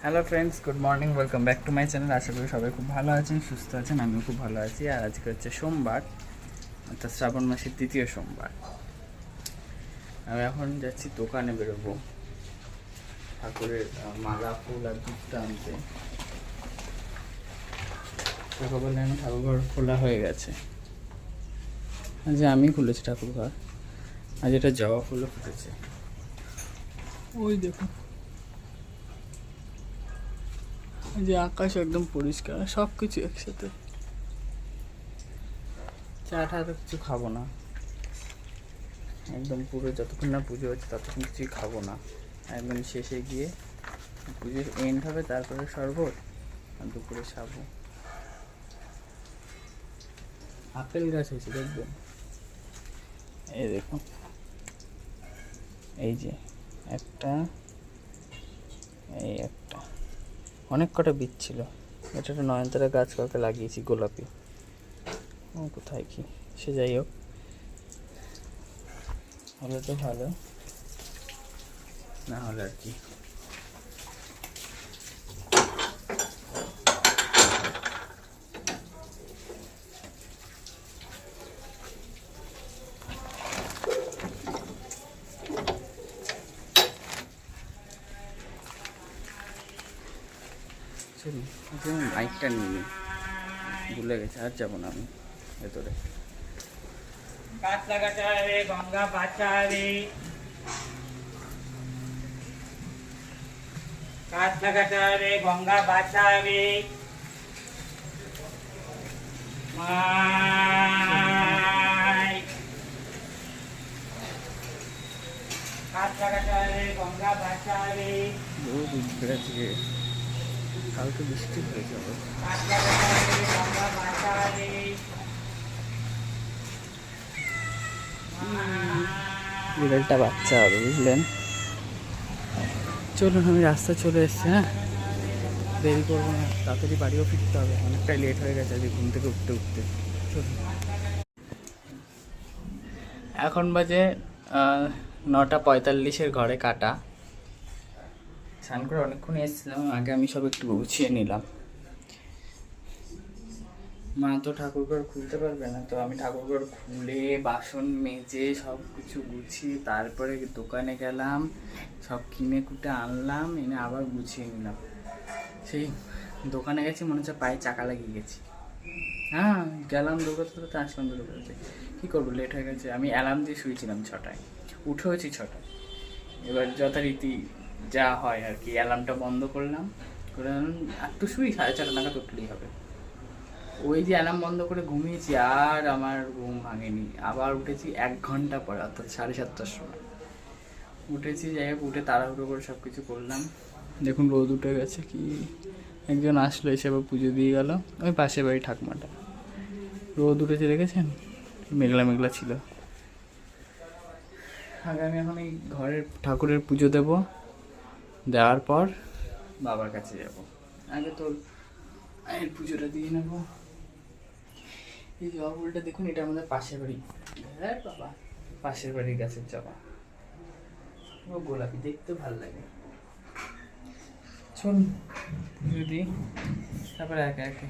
Hello friends, good morning, welcome back to my channel. আশা করি সবাই খুব ভালো আছেন, সুস্থ আছেন। আমিও খুব ভালো আছি। আর আজকে হচ্ছে সোমবার, অর্থাৎ শ্রাবণ মাসের দ্বিতীয় সোমবার। আমি এখন যাচ্ছি দোকানে, বেরোবো ঠাকুরের মালা, ফুল আর দুধটা আনতে। কাকা বললেন ঠাকুরঘর খোলা হয়ে গেছে। আজ আমি খুলেছি ঠাকুরঘর। আজ এটা জবা ফুলও ফুটেছে, ওই দেখুন। যে আকাশ একদম পরিষ্কার, সব কিছু একসাথে। চাটা তো কিছু খাবো না, একদম পুরো যতক্ষণ না পুজো হচ্ছে ততক্ষণ কিছুই খাবো না। একদম শেষে গিয়ে পুজোর এন্ড হবে, তারপরে শরবত আর দুপুরে সাবু। আপেল গাছ হয়েছে দেখবেন, এই দেখুন, এই যে একটা, এই একটা, অনেক কটা বীজ ছিল। এটা একটা নয়নতারা গাছ কাউকে লাগিয়েছি, গোলাপি। ও কোথায় কি, সে যাই হোক, হলে তো ভালো, না হলে আর কি। বাইকটা নিয়ে ভুলে গেছে, আর যাবো না আমি ভেতরে। গাছ লাগাতে হবে, গঙ্গা বাঁচাবে, গাছ লাগাতে হবে, গঙ্গা বাঁচাবে। গাছ লাগাতে হবে, গঙ্গা বাঁচাবে। রোদ উঠবে আজকে, কালকে বৃষ্টি হয়ে যাবে। গাছ লাগাতে হবে, গঙ্গা বাঁচাবে। বিড়ালটা বাচ্চা হবে, বুঝলেন। চলুন, আমি রাস্তায় চলে এসেছি। হ্যাঁ, দেরি করবো না, তাড়াতাড়ি বাড়িও ফিরতে হবে, অনেকটাই লেট হয়ে গেছে আজকে ঘুম থেকে উঠতে উঠতে। চলুন, এখন বাজে 9:45, ঘরে কাটা। স্নান করে অনেকক্ষণ এসেছিলাম, আগে আমি সব একটু গুছিয়ে নিলাম। মা তো ঠাকুরঘর খুলতে পারবে না, তো আমি ঠাকুরঘর খুলে বাসন মেজে সব কিছু গুছিয়ে তারপরে দোকানে গেলাম, সব কিনে কুটে আনলাম, এনে আবার গুছিয়ে নিলাম। সেই দোকানে গেছি, মনে হচ্ছে পায়ে চাকা লাগিয়ে গেছি। হ্যাঁ, গেলাম দুর্গাপুরতে, আসলাম দুর্গাপুরতে। কী করবো, লেট হয়ে গেছে। আমি অ্যালার্ম দিয়ে শুয়েছিলাম 6টায়, উঠে হয়েছি 6টায়। এবার যথারীতি যা হয় আর কি, অ্যালার্মটা বন্ধ করলাম, করে একটু শুই, 6:30 নাগাদ উঠলেই হবে। ওই যে অ্যালার্ম বন্ধ করে ঘুমিয়েছি, আর আমার ঘুম ভাঙেনি। আবার উঠেছি 1 ঘন্টা পরে, অর্থাৎ 7:30টার সময় উঠেছি। যাই হোক, উঠে তাড়াহুড়ো করে সব কিছু করলাম। দেখুন, রোদ উঠে গেছে। কি একজন আসলো, এসে আবার পুজো দিয়ে গেল, ওই পাশের বাড়ি ঠাকুমাটা। রোদ উঠেছে দেখেছেন, মেঘলা মেঘলা ছিল। আগে আমি এখন এই ঘরের ঠাকুরের পুজো দেব, দেওয়ার পর বাবার কাছে যাব। আগে তোর আয়ের পুজোটা দিয়ে নেব। এই জবা ফুলটা দেখুন, এটা আমাদের পাশের বাড়ি। হ্যাঁ বাবা, পাশের বাড়ির গাছের জবা, ও গোলাপি, দেখতে ভালো লাগে। চল পুজো দিই, তারপরে একে একে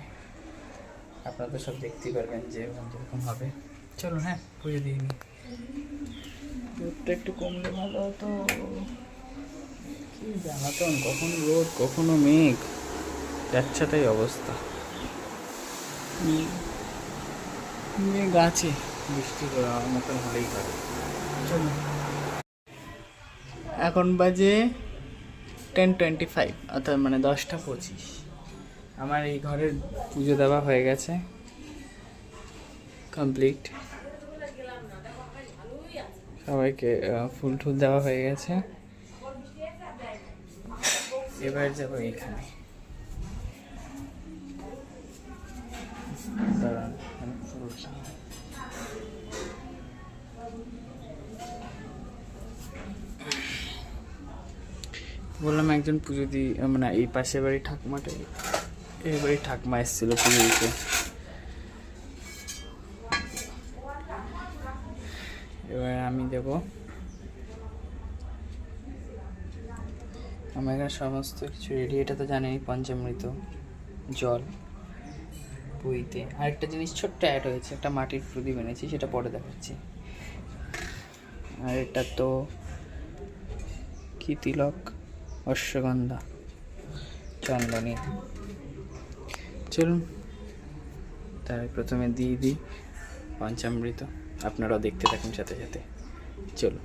আপনারা তো সব দেখতেই পারবেন যে যেরকম হবে। চলুন, হ্যাঁ, পুজো দিয়ে নিই। রোদটা একটু কমলে ভালো হতো, কি জ্বালাতন, কখন রোদ কখনো মেঘ, যাচ্ছেটাই অবস্থা। গাছে বৃষ্টি করার মতন হলেই পারে। চলুন, এখন বাজে 10:25, অর্থাৎ মানে 10:25। আমার এই ঘরের পুজো দেওয়া হয়ে গেছে, কমপ্লিট। সবাইকে ফুল টুল দেওয়া হয়ে গেছে। এবার যাবো এখানে, বললাম একজন পুজো দিই, মানে এই পাশের বাড়ি ঠাকুমাটা, এই বাড়ি ঠাকুমা এসেছিল পুজো দিতে। এবার আমি দেব। আমার এখানে সমস্ত কিছু রেডি। এটা তো জানেনই, পঞ্চামৃত জল বইতে। আরেকটা জিনিস ছোট্ট অ্যাড হয়েছে, একটা মাটির প্রদীপ এনেছি, সেটা পরে দেখাচ্ছি। আর এটা তো কি তিলক, অশ্বগন্ধা, চন্দনী। চলুন তাই প্রথমে দিয়ে দিই পঞ্চামৃত, আপনারাও দেখতে থাকুন সাথে সাথে। চলুন।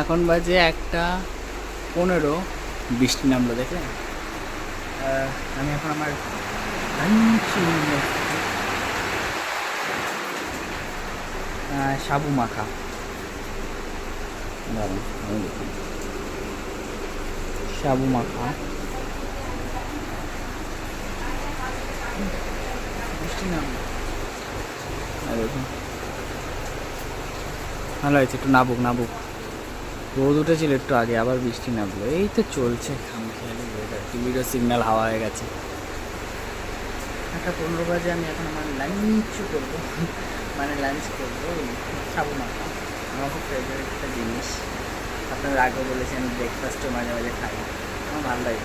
এখন বাজে 1:15, বৃষ্টি নামলো দেখে। আমি এখন আমার সাবু মাখা, সাবু মাখা বৃষ্টি নামলো। ভালো হয়েছে, একটু নাবুক। রোদ উঠেছিল একটু আগে, আবার বৃষ্টি নামলো। এই তো চলছে খামখেয়ালি ওয়েদার। টিভিরও সিগন্যাল হাওয়া হয়ে গেছে। 1:15 বাজে। আমি এখন আমার লাঞ্চ করবো, লাঞ্চ করবো সাবু মাখা। আমার খুব ফেভারিট একটা জিনিস। আপনারা আগে বলেছেন ব্রেকফাস্টও মাঝে মাঝে খাই, আমার ভালো লাগে।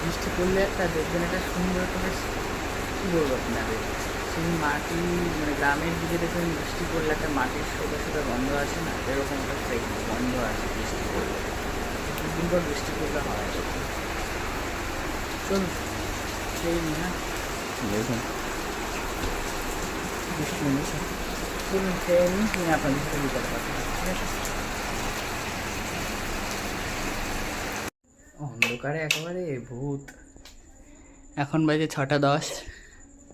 বৃষ্টি পড়লে একটা দেখবেন একটা সুন্দর একটা, বেশ কী বলবো আপনাদের, সেই মাটি গ্রামের দিকে দেখবেন বৃষ্টি পড়লে একটা মাটির সোজা গন্ধ আসে না, এরকম একটা ফ্রেশ গন্ধ আসে বৃষ্টি পড়লে। কিছুদিন পর বৃষ্টি পড়লে হয়। চলুন সেই না দেখুন বৃষ্টি নেমেছে। চলুন খেয়ে নিই, তুমি আপনাদের সাথে বিকালে কথা হবে, ঠিক আছে? অন্ধকারে একেবারে ভূত। এখন বাজে 6:10।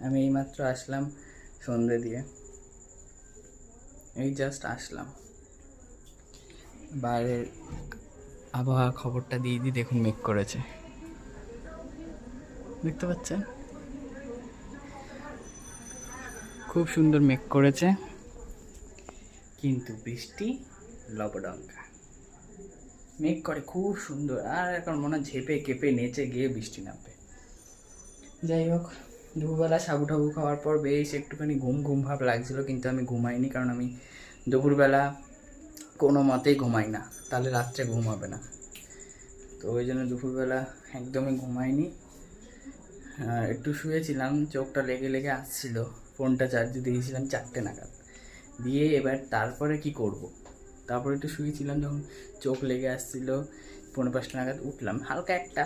আমি এইমাত্র আসলাম সন্ধ্যে দিয়ে, এই জাস্ট আসলাম। বাইরের আবহাওয়ার খবরটা দিয়ে দিই। দেখুন মেঘ করেছে, দেখতে পাচ্ছেন? খুব সুন্দর মেঘ করেছে, কিন্তু বৃষ্টি লবডঙ্কা। মেঘ করে খুব সুন্দর, আর এখন মনে হয় ঝেপে কেঁপে নেচে গিয়ে বৃষ্টি নামবে। যাই হোক, দুপুরবেলা সাবু টাবু খাওয়ার পর বেশ একটুখানি ঘুম ভাব লাগছিল, কিন্তু আমি ঘুমাইনি, কারণ আমি দুপুরবেলা কোনো মতেই ঘুমাই না, তাহলে রাত্রে ঘুম হবে না। তো ওই জন্য দুপুরবেলা একদমই ঘুমাইনি। একটু শুয়েছিলাম, চোখটা লেগে আসছিল। ফোনটা চার্জে দিয়েছিলাম 4টে নাগাদ দিয়ে। এবার তারপরে কি করব, তারপরে একটু শুয়েছিলাম, যখন চোখ লেগে আসছিল 4:45 নাগাদ উঠলাম। হালকা একটা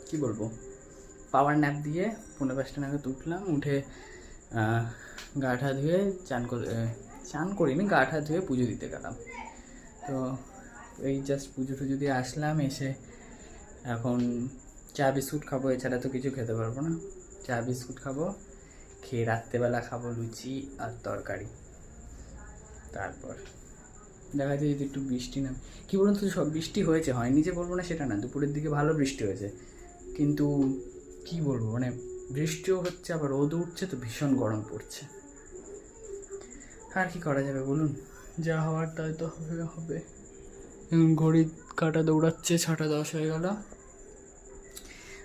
কি বলবো পাওয়ার ন্যাপ দিয়ে 4:45 নাগাদ উঠলাম। উঠে গা ঠা ধুয়ে চান করিনি, গা ঠা ধুয়ে পুজো দিতে গেলাম। তো এই জাস্ট পুজো টুজো দিয়ে আসলাম। এসে এখন চা বিস্কুট খাবো, এছাড়া তো কিছু খেতে পারবো না। চা বিস্কুট খাবো, খেয়ে রাত্রেবেলা খাবো লুচি আর তরকারি। তারপর দেখা যায় যদি একটু বৃষ্টি না, কী বলুন তো, সব বৃষ্টি হয়েছে, হয়নি যে বলবো না সেটা না। দুপুরের দিকে ভালো বৃষ্টি হয়েছে, কিন্তু কি বলবো, বৃষ্টিও হচ্ছে আবার রোদ উঠছে, তো ভীষণ গরম পড়ছে। আর কি করা যাবে বলুন, যা হওয়ার তাই তো হবে হবে। এখন ঘড়ির কাঁটা দৌড়াচ্ছে, 6টা 10 হয়ে গেল।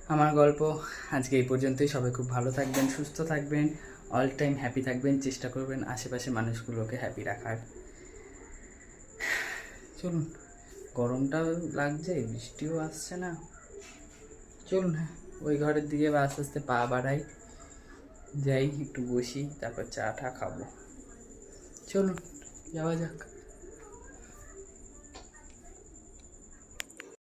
আমার গল্প আজকে এই পর্যন্তই। সবাই খুব ভালো থাকবেন, সুস্থ থাকবেন, অল টাইম হ্যাপি থাকবেন, চেষ্টা করবেন আশেপাশে মানুষগুলোকে হ্যাপি রাখার। চলুন, গরমটাও লাগছে, বৃষ্টিও আসছে না। চলুন, হ্যাঁ, ওই ঘরের দিকে বা আস্তে আস্তে পা বাড়াই, যাই একটু বসি, তারপর চা টা খাবো। চলুন যাওয়া যাক।